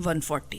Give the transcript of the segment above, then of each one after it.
140।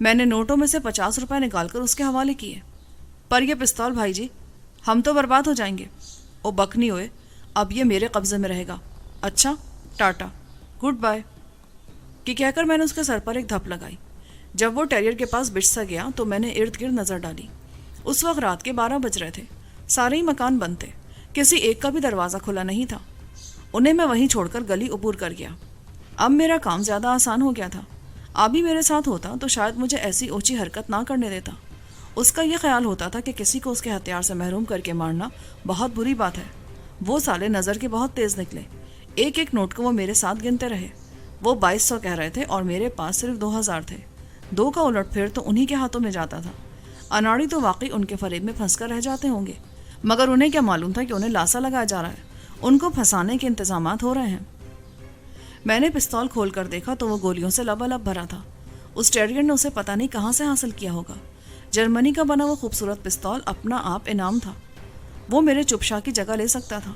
میں نے نوٹوں میں سے 50 روپے نکال کر اس کے حوالے کیے۔ پر یہ پستول بھائی جی، ہم تو برباد ہو جائیں گے۔ او بکنی ہوئے، اب یہ میرے قبضے میں رہے گا۔ اچھا، ٹاٹا، گڈ بائے، کہ کہہ کر میں نے اس کے سر پر ایک دھپ لگائی۔ جب وہ ٹیریئر کے پاس بچھ سا گیا تو میں نے ارد گرد نظر ڈالی۔ اس وقت رات کے 12 بج رہے تھے، سارے ہی مکان بند تھے، کسی ایک کا بھی دروازہ کھلا نہیں تھا۔ انہیں میں وہیں چھوڑ کر گلی عبور کر گیا۔ اب میرا کام زیادہ آسان ہو گیا تھا۔ ابھی میرے ساتھ ہوتا تو شاید مجھے ایسی اوچی حرکت نہ کرنے دیتا۔ اس کا یہ خیال ہوتا تھا کہ کسی کو اس کے ہتھیار سے محروم کر کے مارنا بہت بری بات ہے۔ وہ سالے نظر کے بہت تیز نکلے۔ ایک ایک نوٹ کو وہ میرے ساتھ گنتے رہے۔ وہ 2200 کہہ رہے تھے اور میرے پاس صرف 2000 تھے۔ 2 کا الٹ پھیر تو انہی کے ہاتھوں میں جاتا تھا۔ اناڑی تو واقعی ان کے فریب میں پھنس کر رہ جاتے ہوں گے، مگر انہیں کیا معلوم تھا کہ انہیں لاسا لگایا جا رہا ہے، ان کو پھنسانے کے انتظامات ہو رہے ہیں۔ میں نے پستول کھول کر دیکھا تو وہ گولیوں سے لبالب بھرا تھا۔ اس ٹیریئر نے اسے پتہ نہیں کہاں سے حاصل کیا ہوگا۔ جرمنی کا بنا وہ خوبصورت پستول اپنا آپ انعام تھا۔ وہ میرے چپشا کی جگہ لے سکتا تھا۔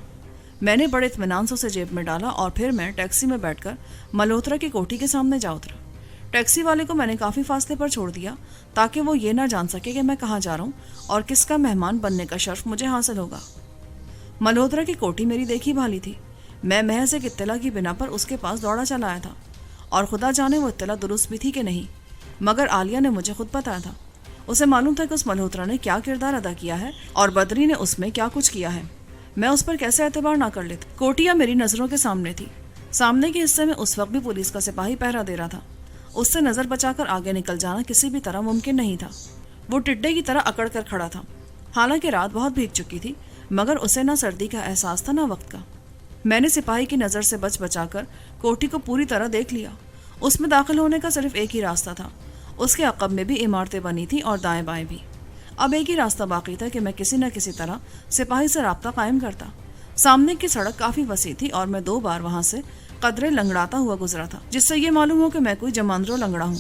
میں نے بڑے اطمینان سے اسے جیب میں ڈالا اور پھر میں ٹیکسی میں بیٹھ کر ملہوترا کی کوٹھی کے سامنے جا اترا۔ ٹیکسی والے کو میں نے کافی فاصلے پر چھوڑ دیا تاکہ وہ یہ نہ جان سکے کہ میں کہاں جا رہا ہوں اور کس کا مہمان بننے کا شرف مجھے حاصل ہوگا۔ ملہوترا کی کوٹھی میری دیکھی بھالی تھی۔ میں محض ایک اطلاع کی بنا پر اس کے پاس دوڑا چلا آیا تھا، اور خدا جانے وہ اطلاع درست بھی تھی کہ نہیں، مگر عالیہ نے مجھے خود بتایا تھا۔ اسے معلوم تھا کہ اس ملہوترا نے کیا کردار ادا کیا ہے اور بدری نے اس میں کیا کچھ کیا ہے۔ میں اس پر کیسے اعتبار نہ کر لیتا۔ کوٹیا میری نظروں کے سامنے تھی۔ سامنے کے حصے میں اس وقت بھی پولیس کا سپاہی پہرا دے رہا تھا۔ اس سے نظر بچا کر آگے نکل جانا کسی بھی طرح ممکن نہیں تھا۔ وہ ٹڈے کی طرح اکڑ کر کھڑا تھا۔ حالانکہ رات بہت بھیگ چکی تھی، مگر اسے نہ سردی کا احساس تھا نہ وقت کا۔ میں نے سپاہی کی نظر سے بچا کر کوٹھی کو پوری طرح دیکھ لیا۔ اس میں داخل ہونے کا صرف ایک ہی راستہ تھا۔ اس کے عقب میں بھی عمارتیں بنی تھیں اور دائیں بائیں بھی۔ اب ایک ہی راستہ باقی تھا کہ میں کسی نہ کسی طرح سپاہی سے رابطہ قائم کرتا۔ سامنے کی سڑک کافی وسیع تھی اور میں 2 بار وہاں سے قدرے لنگڑاتا ہوا گزرا تھا، جس سے یہ معلوم ہو کہ میں کوئی جماندرو لنگڑا ہوں۔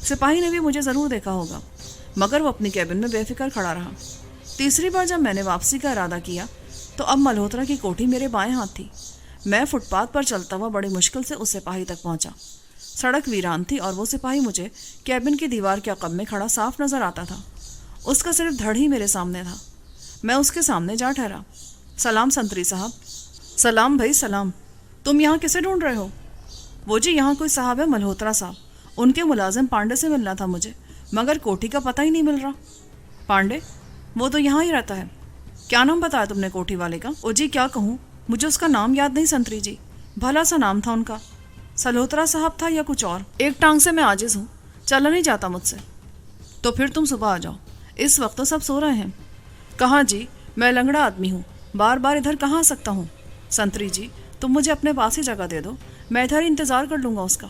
سپاہی نے بھی مجھے ضرور دیکھا ہوگا، مگر وہ اپنی کیبن میں بے فکر کھڑا رہا۔ تیسری بار جب میں نے واپسی کا ارادہ کیا تو اب ملہوترا کی کوٹھی میرے بائیں ہاتھ تھی۔ میں فٹ پاتھ پر چلتا ہوا بڑی مشکل سے اس سپاہی تک پہنچا۔ سڑک ویران تھی اور وہ سپاہی مجھے کیبن کی دیوار کے عقب میں کھڑا صاف نظر آتا تھا۔ اس کا صرف دھڑ ہی میرے سامنے تھا۔ میں اس کے سامنے جا ٹھہرا۔ سلام سنتری صاحب۔ سلام بھائی سلام۔ تم یہاں کسے ڈھونڈ رہے ہو؟ وہ جی یہاں کوئی صاحب ہے، ملہوترا صاحب، ان کے ملازم پانڈے سے ملنا تھا مجھے، مگر کوٹھی کا پتہ ہی نہیں مل رہا۔ پانڈے؟ وہ تو یہاں ہی رہتا ہے۔ کیا نام بتایا تم نے کوٹھی والے کا؟ او جی کیا کہوں، مجھے اس کا نام یاد نہیں سنتری جی، بھلا سا نام تھا ان کا۔ سلہوترا صاحب تھا یا کچھ اور؟ ایک ٹانگ سے میں عاجز ہوں، چلا نہیں جاتا مجھ سے۔ تو پھر تم صبح آ جاؤ، اس وقت تو سب سو رہے ہیں۔ کہاں جی، میں لنگڑا آدمی ہوں، بار بار ادھر کہاں آ سکتا ہوں؟ سنتری جی تم مجھے اپنے پاس ہی جگہ دے دو، میں ادھر ہی انتظار کر لوں گا اس کا۔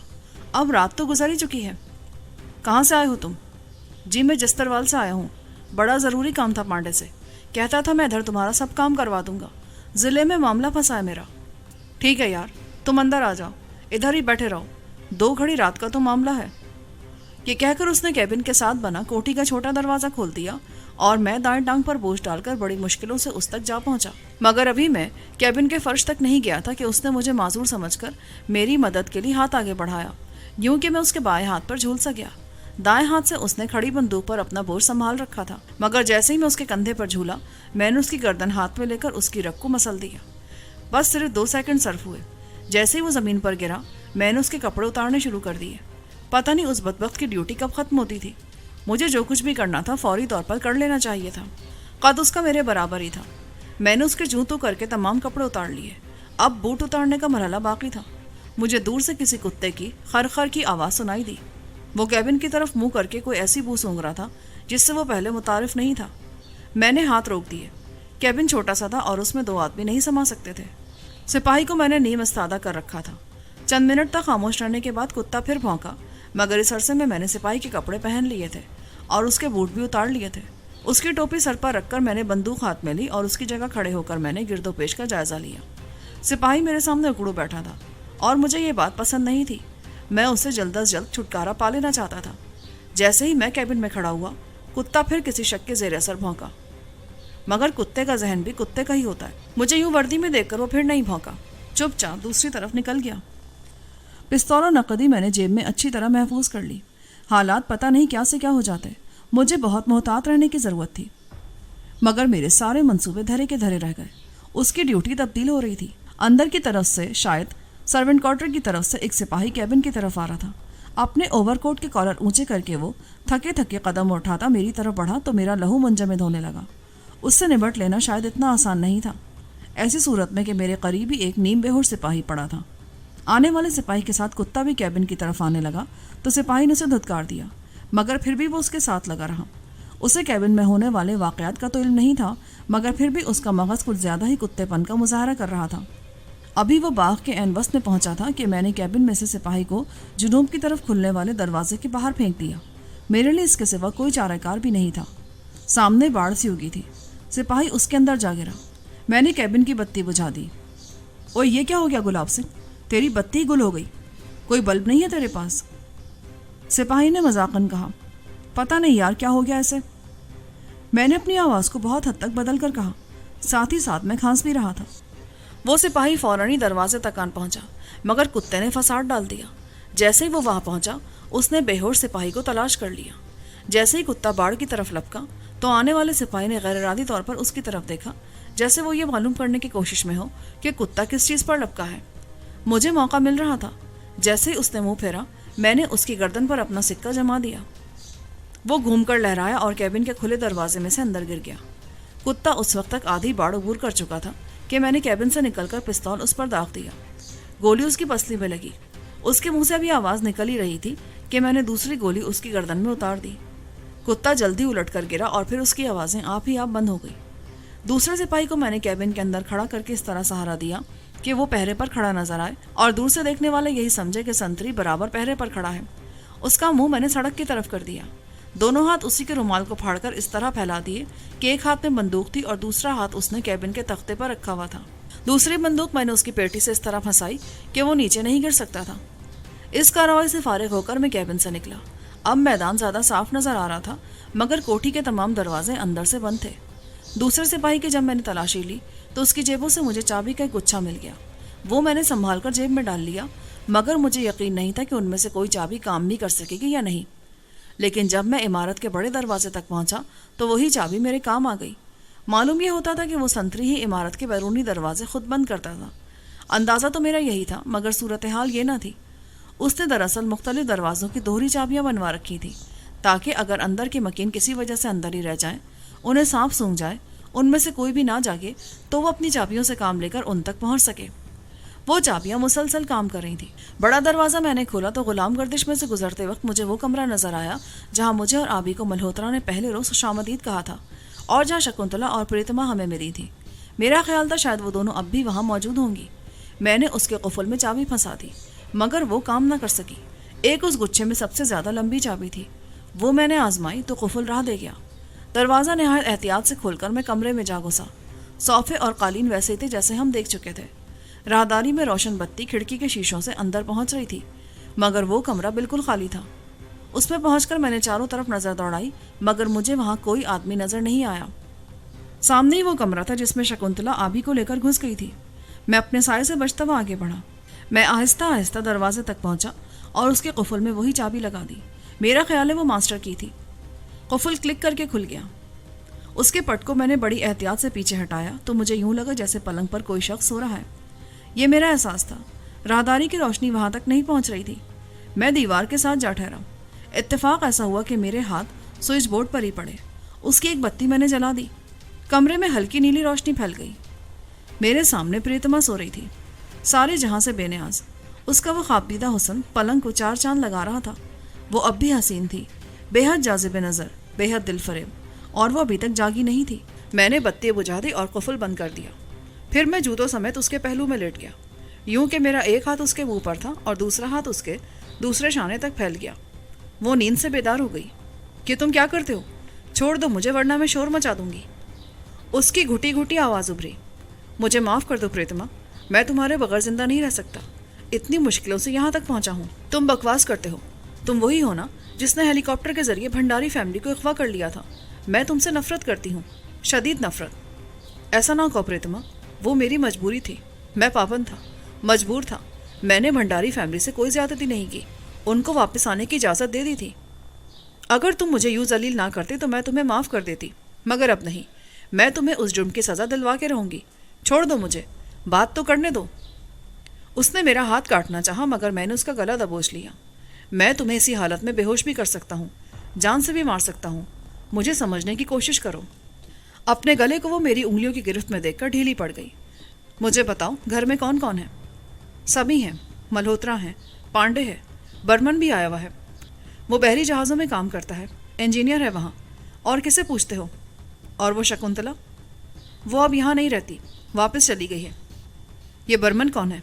اب رات تو گزر ہی چکی ہے۔ کہاں سے آئے ہو تم؟ جی میں جستروال سے آیا ہوں، بڑا ضروری کام تھا پانڈے سے، کہتا تھا میں ادھر تمہارا سب کام کروا دوں گا، ضلع میں معاملہ پھنسا ہے میرا۔ ٹھیک ہے یار، تم اندر آ جاؤ، ادھر ہی بیٹھے رہو، 2 گھڑی رات کا تو معاملہ ہے۔ یہ کہہ کر اس نے کیبن کے ساتھ بنا کوٹھی کا چھوٹا دروازہ کھول دیا اور میں دائیں ٹانگ پر بوجھ ڈال کر بڑی مشکلوں سے اس تک جا پہنچا۔ مگر ابھی میں کیبن کے فرش تک نہیں گیا تھا کہ اس نے مجھے معذور سمجھ کر میری مدد کے لیے ہاتھ آگے بڑھایا، یوں کہ میں اس کے بائیں ہاتھ پر جھول سا گیا۔ دائیں ہاتھ سے اس نے کھڑی بندوق پر اپنا بوجھ سنبھال رکھا تھا، مگر جیسے ہی میں اس کے کندھے پر جھولا، میں نے اس کی گردن ہاتھ میں لے کر اس کی رگ کو مسل دیا۔ بس صرف 2 سیکنڈ صرف ہوئے۔ جیسے ہی وہ زمین پر گرا، میں نے اس کے کپڑے اتارنے شروع کر دیے۔ پتہ نہیں اس بدبخت کی ڈیوٹی کب ختم ہوتی تھی۔ مجھے جو کچھ بھی کرنا تھا فوری طور پر کر لینا چاہیے تھا۔ قد اس کا میرے برابر ہی تھا۔ میں نے اس کے جوتوں کر کے تمام کپڑے اتار لیے۔ اب بوٹ اتارنے کا مرحلہ باقی تھا۔ مجھے دور سے کسی کتے کی خر کی آواز سنائی دی۔ وہ کیبن کی طرف منہ کر کے کوئی ایسی بو سونگ رہا تھا جس سے وہ پہلے متعارف نہیں تھا۔ میں نے ہاتھ روک دیے۔ کیبن چھوٹا سا تھا اور اس میں 2 آدمی نہیں سما سکتے تھے۔ سپاہی کو میں نے نیم استادہ کر رکھا تھا۔ چند منٹ تک خاموش رہنے کے بعد کتا پھر بھونکا، مگر اس عرصے میں نے سپاہی کے کپڑے پہن لیے تھے اور اس کے بوٹ بھی اتار لیے تھے۔ اس کی ٹوپی سر پر رکھ کر میں نے بندوق ہاتھ میں لی اور اس کی جگہ کھڑے ہو کر میں نے گرد و پیش کا جائزہ لیا۔ سپاہی میرے سامنے اکڑو بیٹھا تھا اور مجھے یہ بات پسند نہیں تھی۔ میں اسے جلد از جلد چھٹکارا پا لینا چاہتا تھا۔ جیسے ہی میں کیبن میں کھڑا ہوا، کتا پھر کسی شک کے زیر اثر بھونکا، مگر کتے کا ذہن بھی کتے کا ہی ہوتا ہے۔ مجھے یوں وردی میں دیکھ کر وہ پھر نہیں بھونکا، چپ چاپ دوسری طرف نکل گیا۔ پستول اور نقدی میں نے جیب میں اچھی طرح محفوظ کر لی۔ حالات پتہ نہیں کیا سے کیا ہو جاتے. مجھے بہت محتاط رہنے کی ضرورت تھی، مگر میرے سارے منصوبے دھرے کے دھرے رہ گئے. اس کی ڈیوٹی تبدیل ہو رہی تھی. اندر کی طرف سے، شاید سرونٹ کوارٹر کی طرف سے، ایک سپاہی کیبن کی طرف آ رہا تھا. اپنے اوور کوٹ کے کالر اونچے کر کے وہ تھکے تھکے قدم اٹھاتا میری طرف بڑھا تو میرا لہو منجمد ہونے لگا. اس سے نمٹ لینا شاید اتنا آسان نہیں تھا، ایسی صورت میں کہ میرے قریب ہی ایک نیم بے ہوش سپاہی پڑا تھا. آنے والے سپاہی کے ساتھ کتا بھی کیبن کی طرف آنے لگا تو سپاہی نے اسے دھتکار دیا، مگر پھر بھی وہ اس کے ساتھ لگا رہا. اسے کیبن میں ہونے والے واقعات کا تو علم نہیں تھا، مگر پھر بھی اس کا مغز کچھ زیادہ ہی کتے پن کا مظاہرہ کر رہا تھا. ابھی وہ باغ کے عین وسط میں پہنچا تھا کہ میں نے کیبن میں سے سپاہی کو جنوب کی طرف کھلنے والے دروازے کے باہر پھینک دیا. میرے لیے اس کے سوا کوئی چارہ کار بھی نہیں تھا. سامنے باڑ سی اگی تھی. سپاہی اس کے اندر جا گرا. میں نے کیبن کی بتی بجھا دی. اوہ، یہ کیا ہو گیا گلاب سنگھ؟ تیری بتی گل ہو گئی. کوئی بلب نہیں ہے تیرے پاس؟ سپاہی نے مذاقاً کہا. پتہ نہیں یار کیا ہو گیا ایسے. میں نے اپنی آواز کو بہت حد تک بدل کر کہا، ساتھ ہی ساتھ میں کھانس بھی رہا تھا. وہ سپاہی فوراً ہی دروازے تک آن پہنچا، مگر کتے نے فساد ڈال دیا. جیسے ہی وہ وہاں پہنچا اس نے بے ہوش سپاہی کو تلاش کر لیا. جیسے ہی کتا باڑ کی طرف لپکا تو آنے والے سپاہی نے غیر ارادی طور پر اس کی طرف دیکھا، جیسے وہ یہ معلوم کرنے کی کوشش میں ہو کہ کتا کس چیز پر لپکا ہے. مجھے موقع مل رہا تھا. جیسے ہی اس نے منہ پھیرا میں نے اس کی گردن پر اپنا سکہ جما دیا. وہ گھوم کر لہرایا اور کیبن کے کھلے دروازے میں سے اندر گر گیا. کتا اس وقت تک آدھی باڑ عبور کر چکا تھا کہ میں نے کیبن سے نکل کر پستول اس پر داغ دیا. گولی اس کی پسلی میں لگی. اس کے منہ سے ابھی آواز نکل ہی رہی تھی کہ میں نے دوسری گولی اس کی گردن میں اتار دی. کتا جلدی الٹ کر گرا اور پھر اس کی آوازیں آپ ہی آپ بند ہو گئی. دوسرے سپاہی کو میں نے کیبن کے اندر کھڑا کر کے اس طرح سہارا دیا کہ وہ پہرے پر کھڑا نظر آئے اور دور سے دیکھنے والے یہی سمجھے کہ سنتری برابر پہرے پر کھڑا ہے. اس کا منہ میں نے سڑک کی طرف کر دیا. دونوں ہاتھ اسی کے رومال کو پھاڑ کر اس طرح پھیلا دیے کہ ایک ہاتھ میں بندوق تھی اور دوسرا ہاتھ اس نے کیبن کے تختے پر رکھا ہوا تھا. دوسری بندوق میں نے اس کی پیٹی سے اس طرح پھنسائی کہ وہ نیچے نہیں گر سکتا تھا. اس کارروائی سے فارغ ہو کر میں کیبن سے نکلا. اب میدان زیادہ صاف نظر آ رہا تھا، مگر کوٹھی کے تمام دروازے اندر سے بند تھے. دوسرے سپاہی کی جب میں نے تلاشی لی تو اس کی جیبوں سے مجھے چابی کا ایک گچھا مل گیا. وہ میں نے سنبھال کر جیب میں ڈال لیا، مگر مجھے یقین نہیں تھا کہ ان میں سے کوئی چابی کام بھی کر سکے گی یا نہیں. لیکن جب میں عمارت کے بڑے دروازے تک پہنچا تو وہی چابی میرے کام آ گئی. معلوم یہ ہوتا تھا کہ وہ سنتری ہی عمارت کے بیرونی دروازے خود بند کرتا تھا. اندازہ تو میرا یہی تھا، مگر صورتحال یہ نہ تھی. اس نے دراصل مختلف دروازوں کی دوہری چابیاں بنوا رکھی تھی تاکہ اگر اندر کے مکین کسی وجہ سے اندر ہی رہ جائیں، انہیں سانپ سونگھ جائے، ان میں سے کوئی بھی نہ جاگے تو وہ اپنی چابیوں سے کام لے کر ان تک پہنچ سکے. وہ چابیاں مسلسل کام کر رہی تھیں. بڑا دروازہ میں نے کھولا تو غلام گردش میں سے گزرتے وقت مجھے وہ کمرہ نظر آیا جہاں مجھے اور آبی کو ملہوترا نے پہلے روز خوش آمدید کہا تھا اور جہاں شکنتلا اور پریتما ہمیں ملی تھی. میرا خیال تھا شاید وہ دونوں اب بھی وہاں موجود ہوں گی. میں نے اس کے قفل میں چابی پھنسا دی، مگر وہ کام نہ کر سکی. ایک اس گچھے میں سب سے زیادہ لمبی چابی تھی. وہ میں نے آزمائی تو قفل راہ دے گیا. دروازہ نہایت احتیاط سے کھول کر میں کمرے میں جا گھسا. صوفے اور قالین ویسے ہی تھے جیسے ہم دیکھ چکے تھے. راہداری میں روشن بتی کھڑکی کے شیشوں سے اندر پہنچ رہی تھی، مگر وہ کمرہ بالکل خالی تھا. اس میں پہنچ کر میں نے چاروں طرف نظر دوڑائی، مگر مجھے وہاں کوئی آدمی نظر نہیں آیا. سامنے ہی وہ کمرہ تھا جس میں شکنتلا آبی کو لے کر گھس گئی تھی. میں اپنے سائے سے بچتا ہوا آگے بڑھا. میں آہستہ آہستہ دروازے تک پہنچا اور اس کے قفل میں وہی چابی لگا دی. میرا خیال ہے وہ ماسٹر کی تھی. قفل کلک کر کے کھل گیا. اس کے پٹ کو میں نے بڑی احتیاط سے پیچھے ہٹایا تو مجھے یوں لگا جیسے پلنگ پر کوئی شخص سو رہا ہے. یہ میرا احساس تھا. راہداری کی روشنی وہاں تک نہیں پہنچ رہی تھی. میں دیوار کے ساتھ جا ٹھہرا. اتفاق ایسا ہوا کہ میرے ہاتھ سوئچ بورڈ پر ہی پڑے. اس کی ایک بتی میں نے جلا دی. کمرے میں ہلکی نیلی روشنی پھیل گئی. میرے سامنے پریتما سو رہی تھی، سارے جہاں سے بے نیاز. اس کا وہ خواب دیدہ حسن پلنگ کو چار چاند لگا رہا تھا. وہ اب بھی حسین تھی، بے حد جاذب نظر، بے حد دل فریب، اور وہ ابھی تک جاگی نہیں تھی. میں نے بتی بجھا دی اور قفل بند کر دیا. پھر میں جوتوں سمیت اس کے پہلو میں لیٹ گیا، یوں کہ میرا ایک ہاتھ اس کے منہ پر تھا اور دوسرا ہاتھ اس کے دوسرے شانے تک پھیل گیا. وہ نیند سے بیدار ہو گئی. کہ تم کیا کرتے ہو؟ چھوڑ دو مجھے ورنہ میں شور مچا دوں گی. اس کی گھٹی گھٹی آواز ابھری. مجھے معاف کر دو پریتما، میں تمہارے بغیر زندہ نہیں رہ سکتا. اتنی مشکلوں سے یہاں تک پہنچا ہوں. تم بکواس کرتے ہو. تم وہی ہو نا جس نے ہیلی کاپٹر کے ذریعے بھنڈاری فیملی کو اغوا کر لیا تھا. میں تم سے نفرت کرتی ہوں، شدید نفرت. ایسا نہ کہو پریتما، وہ میری مجبوری تھی. میں پابند تھا، مجبور تھا. میں نے بھنڈاری فیملی سے کوئی زیادتی نہیں کی. ان کو واپس آنے کی اجازت دے دی تھی. اگر تم مجھے یوں ذلیل نہ کرتے تو میں تمہیں معاف کر دیتی، مگر اب نہیں، میں تمہیں اس جرم کی سزا دلوا کے رہوں گی۔ چھوڑ دو مجھے، بات تو کرنے دو۔ اس نے میرا ہاتھ کاٹنا چاہا مگر میں نے اس کا گلا دبوچ لیا۔ میں تمہیں اسی حالت میں بے ہوش بھی کر سکتا ہوں، جان سے بھی مار سکتا ہوں، مجھے سمجھنے کی کوشش کرو۔ اپنے گلے کو وہ میری انگلیوں کی گرفت میں دیکھ کر ڈھیلی پڑ گئی۔ مجھے بتاؤ گھر میں کون کون ہے؟ سبھی ہیں، ملہوترا ہیں، پانڈے ہے، برمن بھی آیا ہوا ہے، وہ بحری جہازوں میں کام کرتا ہے، انجینئر ہے وہاں۔ اور کسے پوچھتے ہو؟ اور وہ شکنتلا؟ وہ اب یہاں نہیں رہتی، واپس چلی گئی ہے۔ یہ برمن کون ہے؟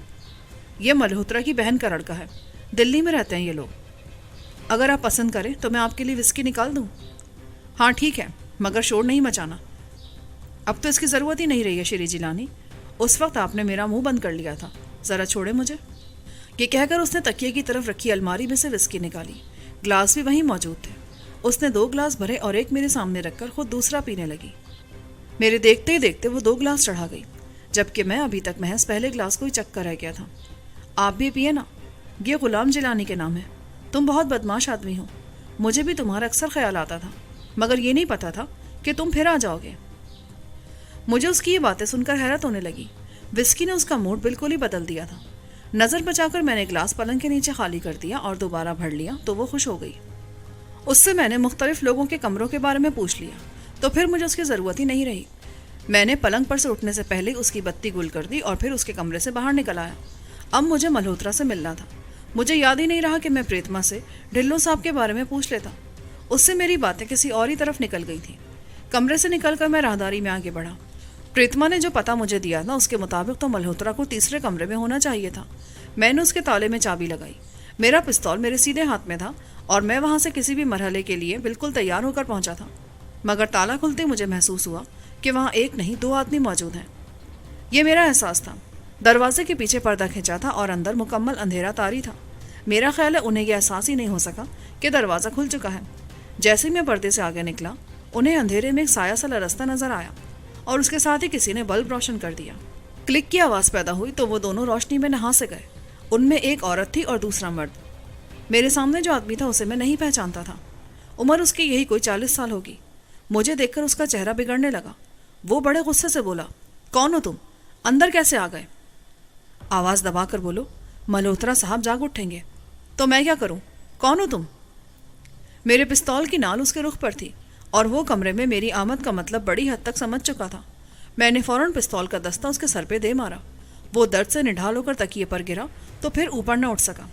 یہ ملہوترا کی بہن کا لڑکا ہے، دلی میں رہتے ہیں یہ لوگ۔ اگر آپ پسند کریں تو میں آپ کے لیے وسکی نکال دوں؟ ہاں ٹھیک ہے، مگر شور نہیں مچانا۔ اب تو اس کی ضرورت ہی نہیں رہی ہے شری جیلانی، اس وقت آپ نے میرا منہ بند کر لیا تھا، ذرا چھوڑے مجھے۔ یہ کہہ کر اس نے تکیے کی طرف رکھی الماری میں سے وسکی نکالی، گلاس بھی وہیں موجود تھے۔ اس نے 2 گلاس بھرے اور ایک میرے سامنے رکھ کر خود دوسرا پینے لگی۔ میرے دیکھتے ہی دیکھتے وہ 2 گلاس چڑھا گئی، جبکہ میں ابھی تک محض پہلے گلاس کو ہی چکھ کر رہ گیا تھا۔ آپ بھی پیے نا، یہ غلام جیلانی کے نام ہے، تم بہت بدماش آدمی ہو، مجھے بھی تمہارا اکثر خیال آتا تھا، مگر یہ نہیں پتا تھا کہ تم پھر آ جاؤ گے۔ مجھے اس کی یہ باتیں سن کر حیرت ہونے لگی، وسکی نے اس کا موڈ بالکل ہی بدل دیا تھا۔ نظر بچا کر میں نے گلاس پلنگ کے نیچے خالی کر دیا اور دوبارہ بھر لیا تو وہ خوش ہو گئی۔ اس سے میں نے مختلف لوگوں کے کمروں کے بارے میں پوچھ لیا تو پھر مجھے اس کی ضرورت ہی نہیں رہی۔ میں نے پلنگ پر سے اٹھنے سے پہلے اس کی بتی گل کر دی اور پھر اس کے کمرے سے باہر نکل آیا۔ اب مجھے ملہوترا سے ملنا تھا، مجھے یاد ہی نہیں رہا کہ میں پریتما سے ڈھلو صاحب کے بارے میں پوچھ لیتا۔ اس سے میری باتیں کسی اور ہی طرف نکل گئی تھیں۔ کمرے سے نکل کر میں راہداری میں آگے بڑھا۔ پریتما نے جو پتہ مجھے دیا تھا اس کے مطابق تو ملہوترا کو تیسرے کمرے میں ہونا چاہیے تھا۔ میں نے اس کے تالے میں چابی لگائی، میرا پستول میرے سیدھے ہاتھ میں تھا اور میں وہاں سے کسی بھی مرحلے کے لیے بالکل تیار ہو کر پہنچا تھا، مگر تالا کھلتے مجھے محسوس ہوا کہ وہاں ایک نہیں 2 آدمی موجود ہیں۔ یہ میرا احساس تھا۔ دروازے کے پیچھے پردہ کھینچا تھا اور اندر مکمل اندھیرا طاری تھا۔ میرا خیال ہے انہیں یہ احساس ہی نہیں ہو سکا کہ دروازہ کھل چکا ہے۔ جیسے میں پردے سے آگے نکلا، انہیں اندھیرے میں ایک سایہ سا لرزتا نظر آیا اور اس کے ساتھ ہی کسی نے بلب روشن کر دیا۔ کلک کی آواز پیدا ہوئی تو وہ دونوں روشنی میں نہا سے گئے۔ ان میں ایک عورت تھی اور دوسرا مرد۔ میرے سامنے جو آدمی تھا اسے میں نہیں پہچانتا تھا، عمر اس کی یہی کوئی 40 سال ہوگی۔ مجھے دیکھ کر اس کا چہرہ بگڑنے لگا۔ وہ بڑے غصے سے بولا، کون ہو تم؟ اندر کیسے آ گئے؟ آواز دبا کر بولو، ملہوترا صاحب جاگ اٹھیں گے۔ تو میں کیا کروں؟ کون ہو تم؟ میرے پستول کی نال اس کے رخ پر تھی اور وہ کمرے میں میری آمد کا مطلب بڑی حد تک سمجھ چکا تھا۔ میں نے فوراً پستول کا دستہ اس کے سر پہ دے مارا۔ وہ درد سے نڈھال ہو کر تکیے پر گرا تو پھر اوپر نہ اٹھ سکا۔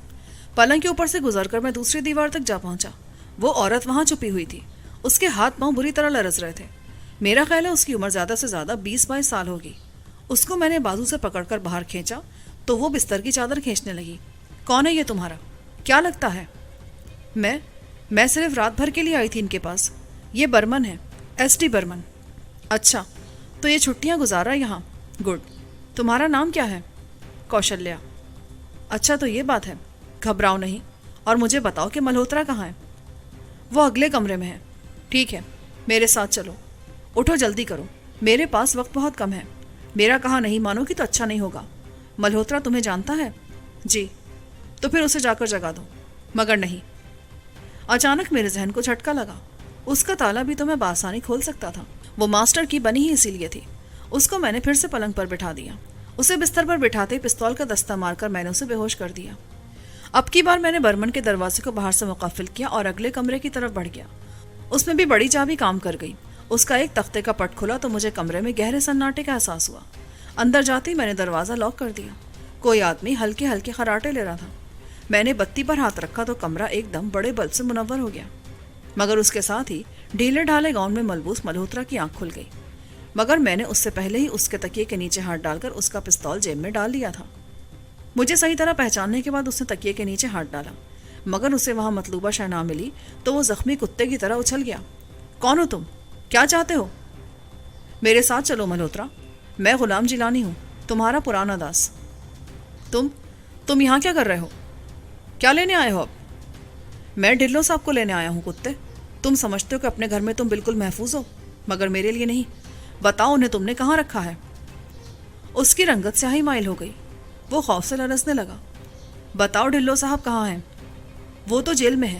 پلنگ کے اوپر سے گزر کر میں دوسری دیوار تک جا پہنچا۔ وہ عورت وہاں چھپی ہوئی تھی، اس کے ہاتھ پاؤں بری طرح لرز رہے تھے۔ میرا خیال ہے اس کی عمر زیادہ سے زیادہ 20-22 سال ہوگی۔ اس کو میں نے بازو سے پکڑ کر باہر کھینچا تو وہ بستر کی چادر کھینچنے لگی۔ کون ہے یہ تمہارا؟ کیا لگتا ہے؟ میں صرف رات بھر کے لیے آئی تھی ان کے پاس۔ یہ برمن ہے، ایس ٹی برمن۔ اچھا، تو یہ چھٹیاں گزارا یہاں؟ گڈ۔ تمہارا نام کیا ہے؟ کوشلیہ۔ اچھا تو یہ بات ہے، گھبراؤ نہیں اور مجھے بتاؤ کہ ملہوترا کہاں ہے؟ وہ اگلے کمرے میں ہے۔ ٹھیک ہے، میرے ساتھ چلو۔ اٹھو جلدی کرو، میرے پاس وقت بہت کم ہے۔ میرا کہا نہیں مانو گی تو اچھا نہیں ہوگا۔ ملہوترا تمہیں جانتا ہے؟ جی۔ تو پھر اسے جا کر جگا دو۔ مگر نہیں۔ اچانک میرے ذہن کو جھٹکا لگا، اس کا تالا بھی تو میں بآسانی کھول سکتا تھا، وہ ماسٹر کی بنی ہی اسی لیے تھی۔ اس کو میں نے پھر سے پلنگ پر بٹھا دیا۔ اسے بستر پر بٹھاتے ہی پستول کا دستہ مار کر میں نے اسے بے ہوش کر دیا۔ اب کی بار میں نے برمن کے دروازے کو باہر سے مقفل کیا اور اگلے کمرے کی طرف بڑھ گیا۔ اس میں بھی بڑی چابی کام کر گئی۔ اس کا ایک تختے کا پٹ کھلا تو مجھے کمرے میں گہرے سناٹے کا احساس ہوا۔ اندر جاتے ہی میں نے دروازہ لاک کر دیا۔ کوئی آدمی ہلکے ہلکے خراٹے لے رہا تھا۔ میں نے بتی پر ہاتھ رکھا تو کمرہ ایک دم بڑے بلب سے منور ہو گیا، مگر اس کے ساتھ ہی ڈھیلے ڈھالے گاؤن میں ملبوس ملہوترا کی آنکھ کھل گئی۔ مگر میں نے اس سے پہلے ہی اس کے تکیے کے نیچے ہاتھ ڈال کر اس کا پستول جیب میں ڈال لیا تھا۔ مجھے صحیح طرح پہچاننے کے بعد اس نے تکیے کے نیچے ہاتھ ڈالا، مگر اسے وہاں مطلوبہ شے نہ ملی تو وہ زخمی کتے کی طرح اچھل گیا۔ کون ہو تم؟ کیا چاہتے ہو؟ میرے ساتھ چلو ملہوترا، میں غلام جیلانی ہوں، تمہارا پرانا داس۔ تم یہاں کیا کر رہے ہو؟ کیا لینے آئے ہو اب؟ میں ڈھلو صاحب کو لینے آیا ہوں کتے۔ تم سمجھتے ہو کہ اپنے گھر میں تم بالکل محفوظ ہو، مگر میرے لیے نہیں۔ بتاؤ انہیں تم نے کہاں رکھا ہے؟ اس کی رنگت سیاہی مائل ہو گئی، وہ خوف سے لرزنے لگا۔ بتاؤ ڈھلو صاحب کہاں ہیں؟ وہ تو جیل میں ہے،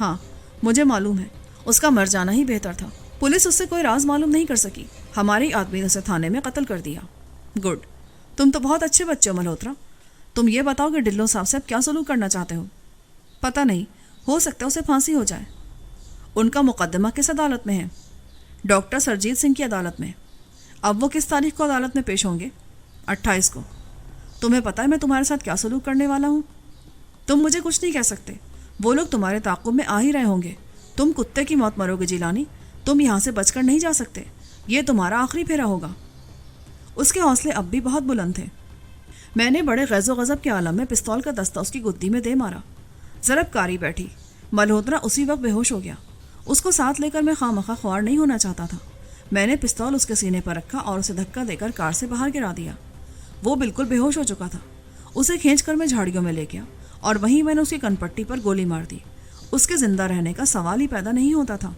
ہاں مجھے معلوم ہے، اس کا مر جانا ہی بہتر تھا۔ پولیس اس سے کوئی راز معلوم نہیں کر سکی، ہماری آدمی نے اسے تھانے میں قتل کر دیا۔ گڈ، تم تو بہت اچھے بچے ہو ملہوترا۔ تم یہ بتاؤ کہ ڈلو صاحب سے اب کیا سلوک کرنا چاہتے ہو؟ پتہ نہیں، ہو سکتا ہے اسے پھانسی ہو جائے۔ ان کا مقدمہ کس عدالت میں ہے؟ ڈاکٹر سرجیت سنگھ کی عدالت میں۔ اب وہ کس تاریخ کو عدالت میں پیش ہوں گے؟ 28 کو۔ تمہیں پتہ ہے میں تمہارے ساتھ کیا سلوک کرنے والا ہوں؟ تم مجھے کچھ نہیں کہہ سکتے، وہ لوگ تمہارے تعاقب میں آ ہی رہے ہوں گے۔ تم کتے کی موت مرو گے جیلانی، تم یہاں سے بچ کر نہیں جا سکتے، یہ تمہارا آخری پھیرا ہوگا۔ اس کے حوصلے اب بھی بہت بلند تھے۔ میں نے بڑے غیظ و غضب کے عالم میں پستول کا دستہ اس کی گدی میں دے مارا۔ ضرب کاری بیٹھی۔ ملہوترا اسی وقت بے ہوش ہو گیا۔ اس کو ساتھ لے کر میں خواہ خوار نہیں ہونا چاہتا تھا۔ میں نے پستول اس کے سینے پر رکھا اور اسے دھکا دے کر کار سے باہر گرا دیا۔ وہ بالکل بے ہوش ہو چکا تھا۔ اسے کھینچ کر میں جھاڑیوں میں لے گیا اور وہیں میں نے اس کی کن پٹی پر گولی مار دی۔ اس کے زندہ رہنے کا سوال ہی پیدا نہیں ہوتا تھا۔